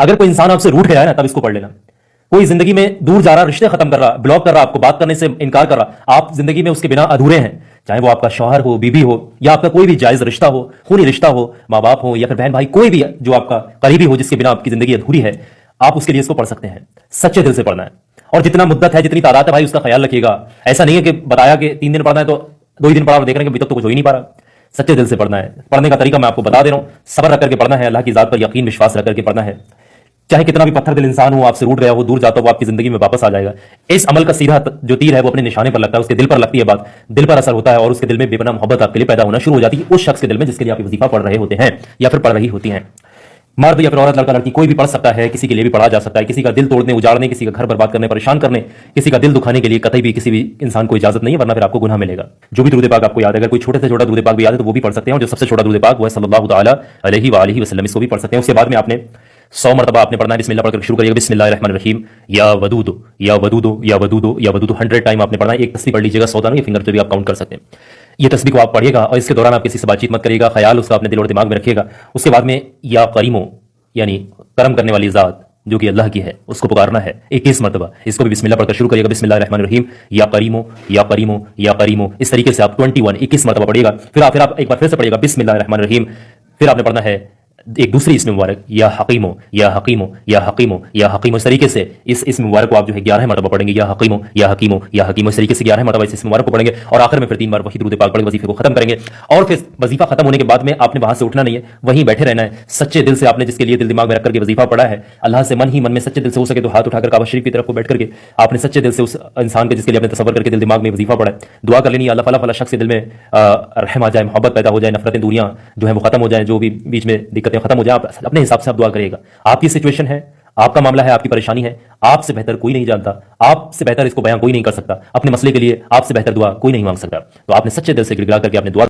اگر کوئی انسان آپ سے روٹ گیا ہے نا تب اس کو پڑھ لینا. کوئی زندگی میں دور جا رہا، رشتے ختم کر رہا، بلاک کر رہا، آپ کو بات کرنے سے انکار کر رہا، آپ زندگی میں اس کے بنا ادھورے ہیں، چاہے وہ آپ کا شوہر ہو، بیوی ہو، یا آپ کا کوئی بھی جائز رشتہ ہو، خونی رشتہ ہو، ماں باپ ہو یا پھر بہن بھائی، کوئی بھی جو آپ کا قریبی ہو جس کے بنا آپ کی زندگی ادھوری ہے، آپ اس کے لیے اس کو پڑھ سکتے ہیں. سچے دل سے پڑھنا ہے، اور جتنا مدت ہے، جتنی تعداد ہے بھائی، اس کا خیال رکھیے گا. ایسا نہیں ہے کہ بتایا کہ 3 دن پڑھنا ہے تو 2 ہی دن پڑھا اور دیکھ رہے ہیں کہ ابھی تک تو کچھ ہو ہی نہیں پا رہا. سچے دل سے پڑھنا ہے. پڑھنے کا طریقہ میں آپ کو بتا دے رہا ہوں، صبر رکھ کر کے پڑھنا ہے، اللہ کی ذات پر یقین وشواس رکھ کر کے پڑھنا ہے. چاہے کتنا بھی پتھر دل انسان ہو، آپ سے روٹ گیا ہو، دور جاتا ہو، وہ آپ کی زندگی میں واپس آ جائے گا. اس عمل کا سیدھا جو تیر ہے وہ اپنے نشانے پر لگتا ہے، اس کے دل پر لگتی ہے بات، دل پر اثر ہوتا ہے، اور اس کے دل میں بے پناہ محبت آپ کے لیے پیدا ہونا شروع ہو جاتی ہے اس شخص کے دل میں جس کے لیے آپ وظیفہ پڑھ رہے ہوتے ہیں یا پھر پڑھ رہی ہوتی ہیں. مرد یا پھر عورت، لڑکا لڑکی، کوئی بھی پڑھ سکتا ہے، کسی کے لیے بھی پڑھا جا سکتا ہے. کسی کا دل توڑنے، اجاڑنے، کسی کا گھر برباد کرنے، پریشان کرنے، کسی کا دل دکھانے کے لیے قطعی بھی کسی بھی انسان کو اجازت نہیں ہے، ورنہ پھر آپ کو گناہ ملے گا. جو بھی درود پاک آپ کو یاد ہے، اگر کوئی چھوٹے سے چھوٹا درود پاک بھی یاد ہے تو وہ بھی پڑھ سکتے ہیں، اور جو سب سے چھوٹا درود پاک وہ ہے صلی اللہ تعالی علیہ وآلہ وسلم، اس کو بھی پڑھ سکتے ہیں. اس کے بعد میں آپ نے 100 مرتبہ آپ نے پڑھنا ہے بسم اللہ پڑھ کر شروع کریے گا. بسم اللہ الرحمن الرحیم، یا ودود یا ودود یا ودود یا ودود 100 ٹائم آپ نے پڑھنا ہے. ایک تسبیح پڑھ لیجیے گا، 100 دانوں، یہ فنگر جو بھی آپ کاؤنٹ کر سکتے ہیں. یہ تسبیح کو آپ پڑھیے گا، اور اس کے دوران آپ کسی سے بات چیت مت کریے گا، خیال اس کا اپنے دل اور دماغ میں رکھیے گا. اس کے بعد میں یا کریمو، یعنی کرم کرنے والی ذات جو کہ اللہ کی ہے، اس کو پکارنا ہے 21 مرتبہ. اس کو بھی بسم اللہ پڑھ کر شروع کریے گا. بسم اللہ الرحمن الرحیم، یا کریمو یا کریمو یا کریمو. اس طریقے سے آپ 21 مرتبہ پڑھیے گا. پھر آپ ایک بار پھر سے پڑھیے گا بسم اللہ الرحمن الرحیم. پھر آپ نے پڑھنا ہے ایک دوسری اسم مبارک، یا حکیمو یا حکیمو یا حکیمو یا حکیمو. اس طریقے سے اس اسم مبارک کو آپ جو ہے 11 مرتبہ پڑھیں گے، یا حکیمو یا حکیمو یا حکیمو. اس طریقے سے 11 مرتبہ اس اسم مبارک کو پڑھیں گے، اور آخر میں پھر 3 بار وہی درود پاک پڑھ کے وظیفے کو ختم کریں گے. اور پھر وظیفہ ختم ہونے کے بعد میں آپ نے وہاں سے اٹھنا نہیں ہے، وہیں بیٹھے رہنا ہے. سچے دل سے آپ نے جس کے لیے دل دماغ میں رکھ کر کے وظیفہ پڑھا ہے، اللہ سے من ہی من میں سچے دل سے ہو سکے تو ہاتھ اٹھا کر کعبہ شریف کی طرف کو بیٹھ کر کے آپ نے سچے دل سے اس انسان کے جس کے لیے آپ نے تصور کر کے دل دماغ میں وظیفہ پڑھا ہے دعا کر لینی. اللہ فلاں شخص کے دل میں رحم آ جائے، محبت پیدا ہو جائے، نفرتیں دوریاں جو ہیں وہ ختم ہو جائیں، جو بھی بیچ میں دقتیں ختم ہو جائیں. آپ اپنے حساب سے آپ دعا کریے گا. آپ کی سچویشن ہے، آپ کا معاملہ ہے، آپ کی پریشانی ہے، آپ سے بہتر کوئی نہیں جانتا، آپ سے بہتر اس کو بیان کوئی نہیں کر سکتا. اپنے مسئلے کے لیے آپ سے بہتر دعا کوئی نہیں مانگ سکتا. تو آپ نے سچے دل سے گڑ گڑا کر کے آپ نے دعا